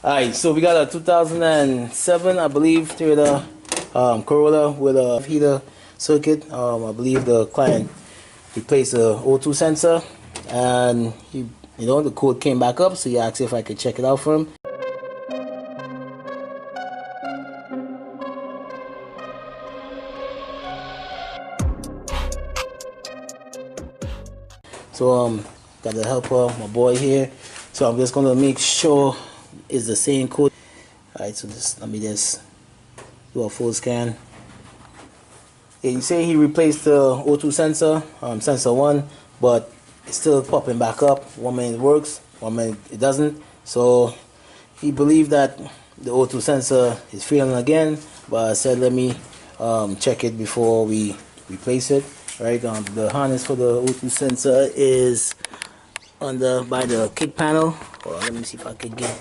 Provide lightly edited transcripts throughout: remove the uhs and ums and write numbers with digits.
Alright, so we got a 2007, I believe, Toyota Corolla with a heater circuit. I believe the client replaced the O2 sensor, and the code came back up, so he asked if I could check it out for him. So got the helper, my boy here. So I'm just gonna make sure it's the same code. Alright, so let me just do a full scan. Yeah, you say he replaced the O2 sensor, sensor 1, but it's still popping back up. One minute it works, one minute it doesn't. So he believed that the O2 sensor is failing again, but I said let me check it before we replace it. Right, the harness for the O2 sensor is by the kick panel. Hold on, let me see if I can get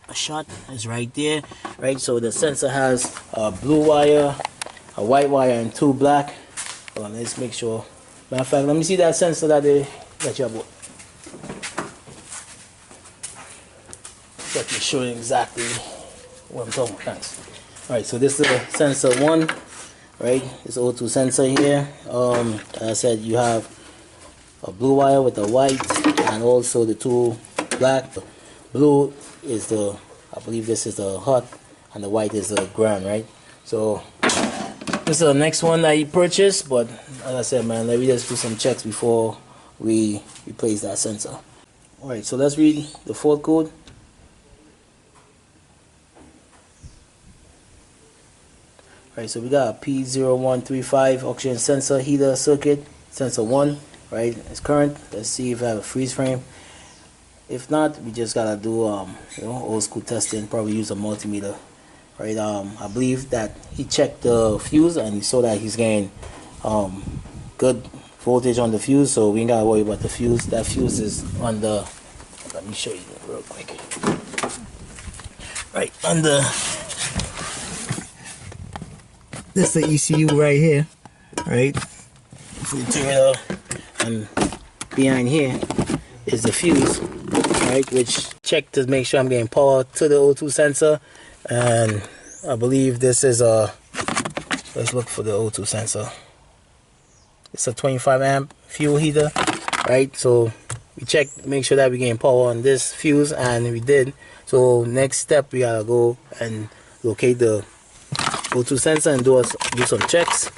a shot. It's right there. Right, so the sensor has a blue wire, a white wire, and 2 black. Hold on, let's make sure. Matter of fact, let me see that sensor that you bought. Let me show you exactly what I'm talking about. Thanks. Alright, so this is the sensor 1. Right, this O2 sensor here. As I said, you have a blue wire with the white and also the 2 black. The blue is I believe this is the hot, and the white is the ground, right? So this is the next one that you purchased, but as I said, man, let me just do some checks before we replace that sensor. Alright, so let's read the fault code. Right, so we got a P0135 oxygen sensor heater circuit, sensor 1, right? It's current. Let's see if I have a freeze frame. If not, we just gotta do old school testing, probably use a multimeter. Right, I believe that he checked the fuse and he saw that he's getting good voltage on the fuse, so we ain't gotta worry about the fuse. That fuse is on the, let me show you real quick. Right, on the, this is the ECU right here, right? If we turn it up, and behind here is the fuse, right? Which check to make sure I'm getting power to the O2 sensor, and I believe this is let's look for the O2 sensor. It's a 25 amp fuel heater, right? So we check, make sure that we're getting power on this fuse, and we did. So next step, we gotta go and locate the O2 sensor and do some checks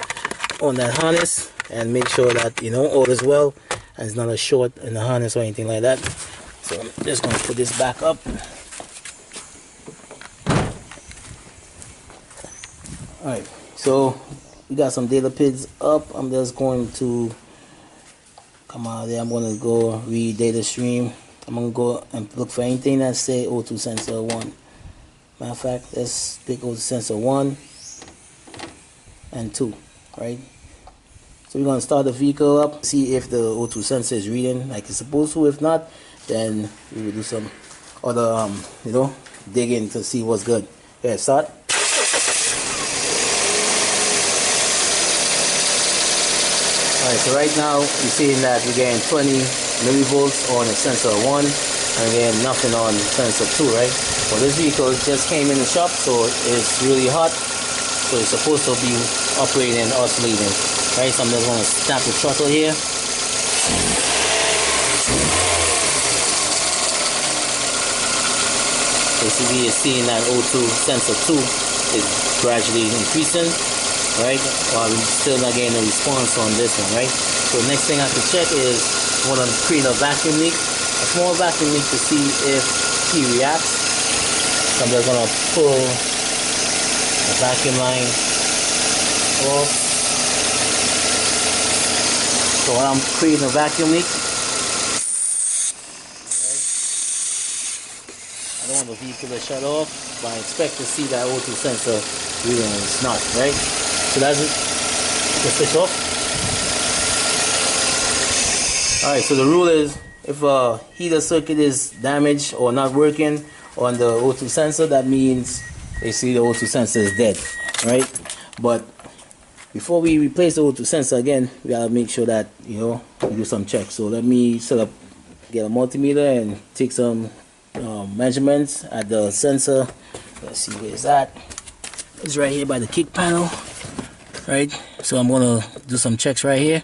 on that harness and make sure that all is well and it's not a short in the harness or anything like that. So I'm just going to put this back up. Alright, so we got some data pins up. I'm just going to come out of there. I'm going to go read data stream. I'm going to go and look for anything that say O2 sensor 1. Matter of fact, let's pick O2 sensor 1 and 2, right? So we're going to start the vehicle up, see if the O2 sensor is reading like it's supposed to. If not, then we will do some other digging to see what's good. Okay, start. Alright, so right now you're seeing that we're getting 20 millivolts on the sensor 1 and getting nothing on sensor 2, right? Well, this vehicle just came in the shop, so it's really hot. So it's supposed to be operating and oscillating, right? So I'm just going to snap the throttle here. Basically, you're seeing that O2 sensor 2 is gradually increasing, right? While we're still not getting a response on this one, right? So the next thing I have to check is I want to create a vacuum leak, a small vacuum leak, to see if he reacts. So I'm just going to pull the vacuum line off. So while I'm creating a vacuum leak, I don't want the vehicle to shut off, but I expect to see that O2 sensor reading, and it's not, right? So that's it. The switch off. Alright, so the rule is if a heater circuit is damaged or not working on the O2 sensor, that means basically the O2 sensor is dead, right? But before we replace the O2 sensor again, we gotta make sure that we do some checks. So let me get a multimeter and take some measurements at the sensor. Let's see where it's at. It's right here by the kick panel, right? So I'm gonna do some checks right here,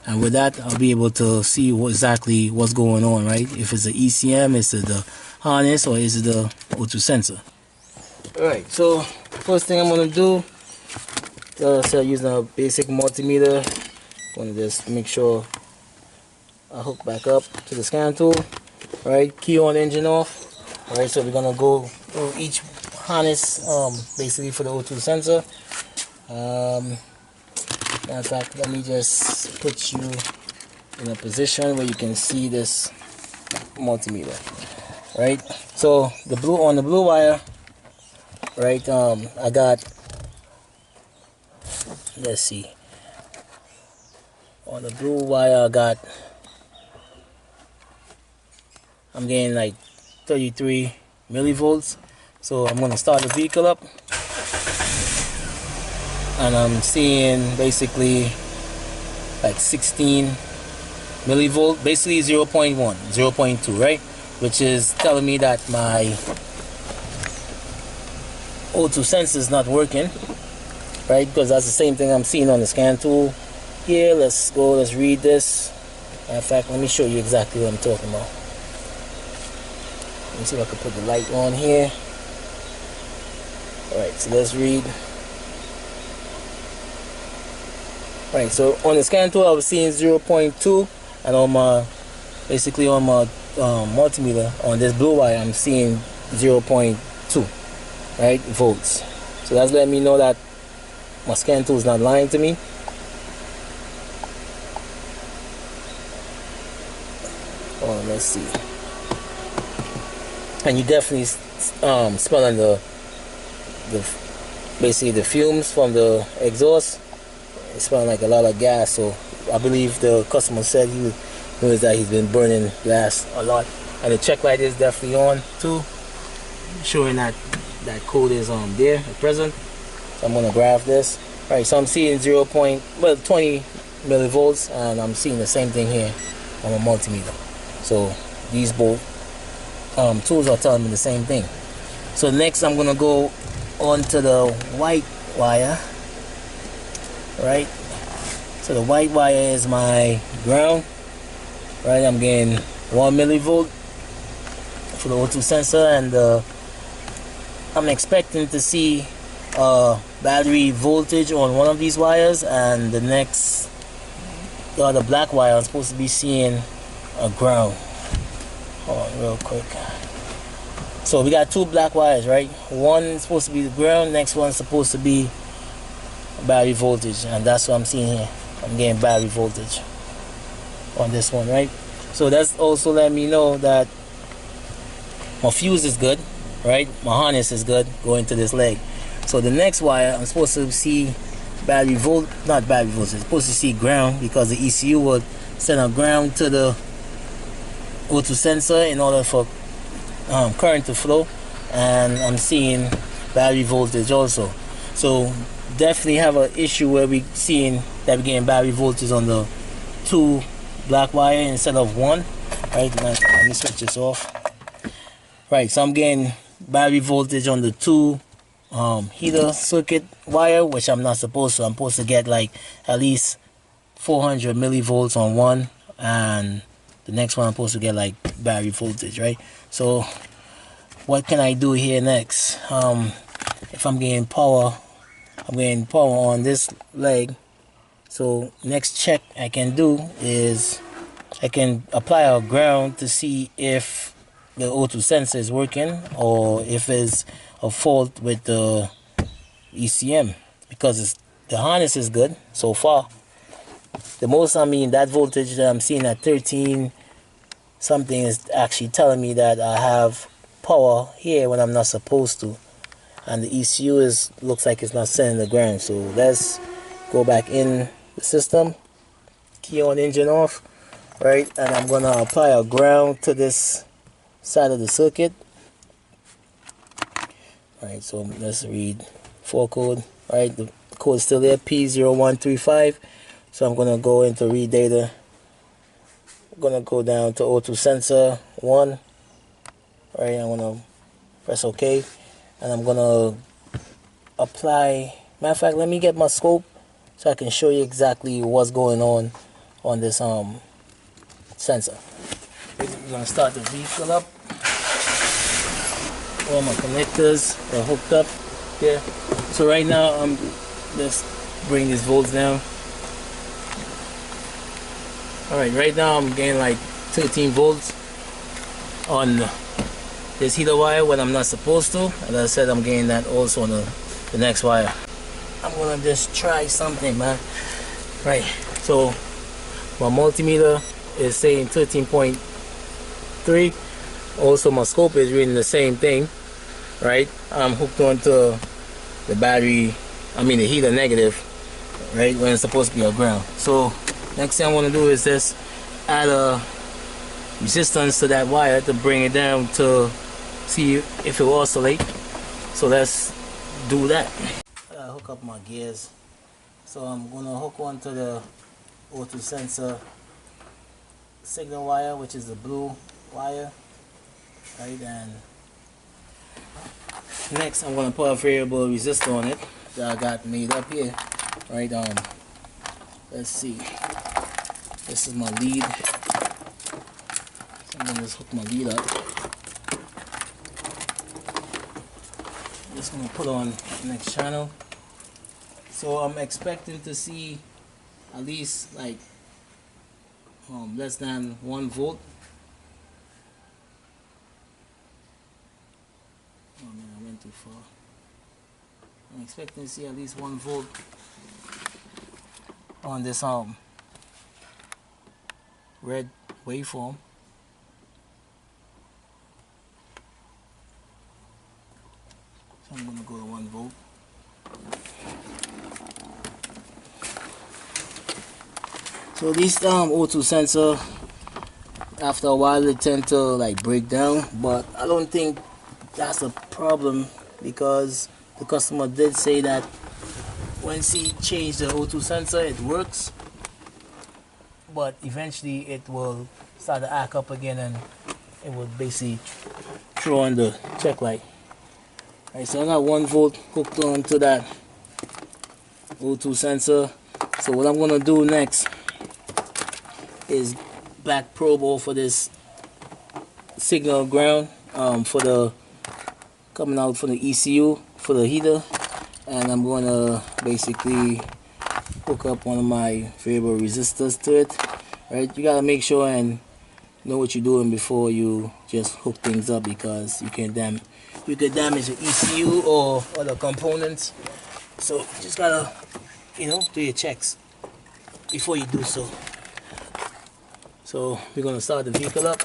and with that I'll be able to see exactly what's going on, right? If it's the ECM, is it the harness, or is it the O2 sensor? Alright, so first thing I'm gonna do, so using a basic multimeter, I'm gonna just make sure I hook back up to the scan tool. Alright, key on, engine off. Alright, so we're gonna go through each harness basically for the O2 sensor. In fact, let me just put you in a position where you can see this multimeter. Right, so the blue wire, right, I got, let's see, on the blue wire I'm getting like 33 millivolts. So I'm gonna start the vehicle up, and I'm seeing basically like 16 millivolt, basically 0.1, 0.2, right? Which is telling me that my O2 sensor is not working, right? Because that's the same thing I'm seeing on the scan tool here. Let's read this. In fact, let me show you exactly what I'm talking about. Let me see if I can put the light on here. Alright, so let's read. Alright, so on the scan tool I was seeing 0.2, and on my multimeter on this blue wire I'm seeing 0.2, right, volts. So that's letting me know that my scan tool is not lying to me. Oh, let's see. And you definitely smelling basically the fumes from the exhaust. It's smelling like a lot of gas. So I believe the customer said he knows that he's been burning gas a lot. And the check light is definitely on too, showing that that code is there at present. So I'm gonna graph this. All right, so I'm seeing 20 millivolts, and I'm seeing the same thing here on a multimeter. So these both tools are telling me the same thing. So next I'm gonna go onto the white wire. Right, so the white wire is my ground. Right, I'm getting 1 millivolt for the O2 sensor, and I'm expecting to see battery voltage on one of these wires, and the other black wire I'm supposed to be seeing a ground. Hold on real quick. So we got two black wires, right? One is supposed to be the ground, next one's supposed to be battery voltage, and that's what I'm seeing here. I'm getting battery voltage on this one, right? So that's also letting me know that my fuse is good, right? My harness is good going to this leg. So the next wire I'm supposed to see not battery voltage, I'm supposed to see ground, because the ECU will send a ground to the O2 sensor in order for current to flow, and I'm seeing battery voltage also. So definitely have an issue where we seeing that we're getting battery voltage on the two black wire instead of one. Right, let me switch this off. Right, so I'm getting battery voltage on the two heater circuit wire, which I'm not supposed to. I'm supposed to get like at least 400 millivolts on one, and the next one I'm supposed to get like battery voltage, right? So what can I do here next? If I'm getting power on this leg, so next check I can do is I can apply a ground to see if the O2 sensor is working, or if it's a fault with the ECM, because the harness is good so far. The most, that voltage that I'm seeing at 13 something is actually telling me that I have power here when I'm not supposed to, and the ECU looks like it's not sending the ground. So let's go back in the system, key on, engine off, right, and I'm gonna apply a ground to this side of the circuit. Right, so let's read 4 code. Right, the code is still there, P0135. So I'm gonna go into read data. I'm gonna go down to O2 sensor 1. Alright, I'm gonna press OK, and I'm gonna apply. Matter of fact, let me get my scope so I can show you exactly what's going on this sensor. We're gonna start the vehicle up. All my connectors are hooked up there. So right now I'm just bring these volts down. Alright, right now I'm getting like 13 volts on this heater wire when I'm not supposed to. As I said, I'm getting that also on the next wire. I'm gonna just try something, man. Right, so my multimeter is saying 13.3. Also my scope is reading the same thing, right? I'm hooked onto the battery, the heater negative, right, when it's supposed to be a ground. So next thing I want to do is just add a resistance to that wire to bring it down to see if it will oscillate. So let's do that. I hook up my gears. So I'm going to hook onto the O2 sensor signal wire, which is the blue wire, right? And next I'm going to put a variable resistor on it that I got made up here, right? Let's see, this is my lead, so I'm going to just hook my lead up. I'm just going to put on the next channel. So I'm expecting to see at least like less than 1 volt. Oh man, I went too far. I'm expecting to see at least 1 volt on this red waveform. So I'm going to go to 1 volt. So these O2 sensor, after a while they tend to like break down, but I don't think that's a problem because the customer did say that once he changed the O2 sensor it works, but eventually it will start to act up again and it will basically throw on the check light. Alright, so I got 1 volt hooked onto that O2 sensor. So what I'm gonna do next is back probe over this signal ground for the coming out from the ECU for the heater, and I'm going to basically hook up one of my variable resistors to it. Right, you gotta make sure and know what you're doing before you just hook things up, because you could damage the ECU or other components. So you just gotta, do your checks before you do so. So we're gonna start the vehicle up.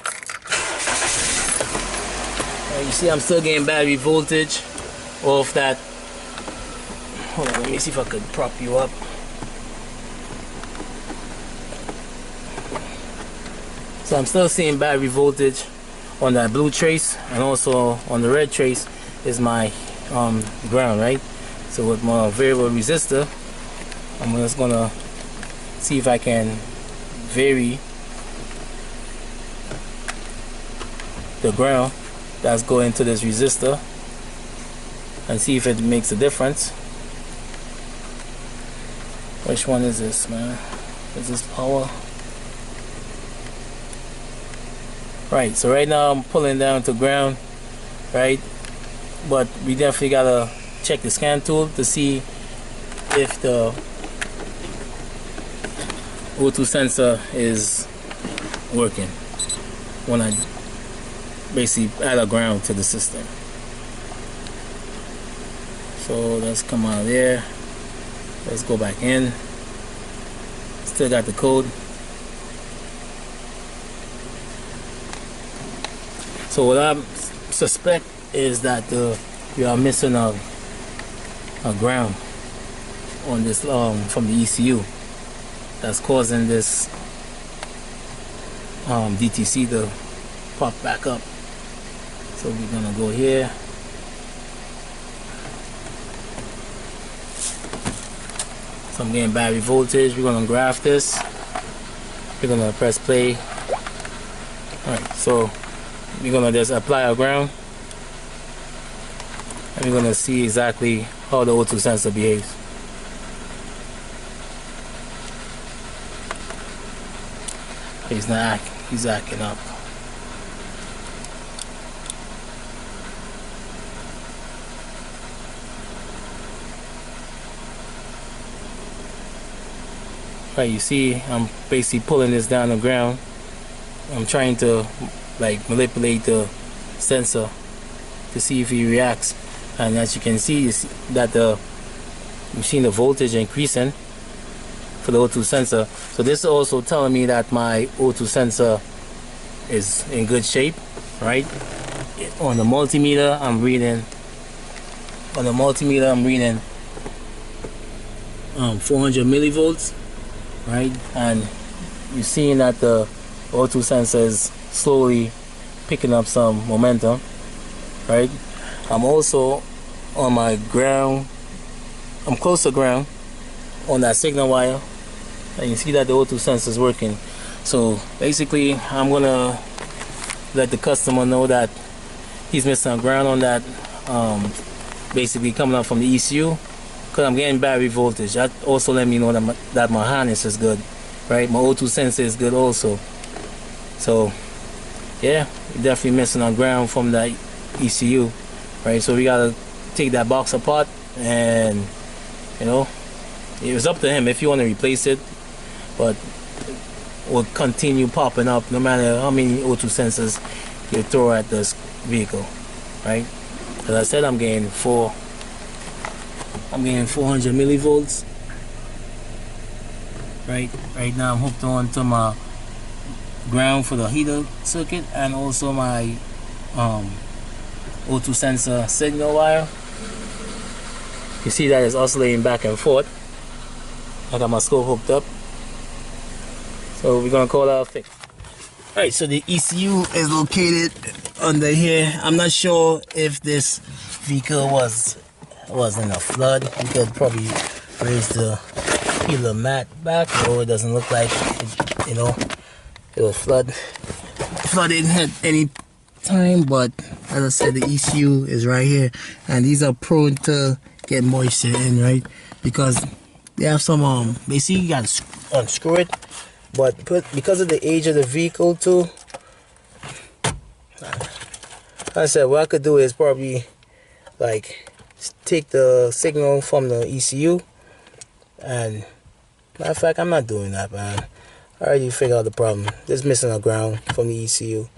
You see I'm still getting battery voltage off that. Hold on, let me see if I could prop you up. So I'm still seeing battery voltage on that blue trace, and also on the red trace is my ground, right? So with my variable resistor, I'm just gonna see if I can vary the ground that's going to this resistor and see if it makes a difference. Which one is this, man? Is this power? Right, so right now I'm pulling down to ground, right? But we definitely gotta check the scan tool to see if the O2 sensor is working when I basically add a ground to the system. So let's come out of there. Let's go back in. Still got the code. So what I suspect is that we are missing a ground on this from the ECU that's causing this DTC to pop back up. So we're gonna go here. So I'm getting battery voltage. We're gonna graph this. We're gonna press play. Alright, so we're gonna just apply our ground, and we're gonna see exactly how the O2 sensor behaves. He's acting up. Right, you see I'm basically pulling this down the ground. I'm trying to like manipulate the sensor to see if he reacts, and as you can see, that you've seen the voltage increasing for the O2 sensor. So this is also telling me that my O2 sensor is in good shape, right? On the multimeter I'm reading 400 millivolts, right? And you're seeing that the O2 sensor is slowly picking up some momentum, right? I'm also on my ground, I'm close to ground on that signal wire, and you see that the O2 sensor is working. So basically I'm gonna let the customer know that he's missing ground on that, basically coming up from the ECU, because I'm getting battery voltage. That also let me know that my harness is good, right? My O2 sensor is good also. So yeah, we're definitely missing on ground from that ECU, right? So we gotta take that box apart, and you know, it was up to him if you want to replace it, but it will continue popping up no matter how many O2 sensors you throw at this vehicle, right? As I said, I'm getting 400 millivolts. Right now I'm hooked on to my ground for the heater circuit, and also my O2 sensor signal wire. You see that it's oscillating back and forth. I got my scope hooked up, so we're gonna call that a fix. Alright, so the ECU is located under here. I'm not sure if this vehicle was in a flood. We could probably raise the peeler mat back, or it doesn't look like it, you know, it was flooded at any time. But as I said, the ECU is right here, and these are prone to get moisture in, right? Because they have some basically you got to unscrew it, but because of the age of the vehicle too, like I said, what I could do is probably like take the signal from the ECU, and matter of fact, I'm not doing that, man. I already figured out the problem. Just missing a ground from the ECU.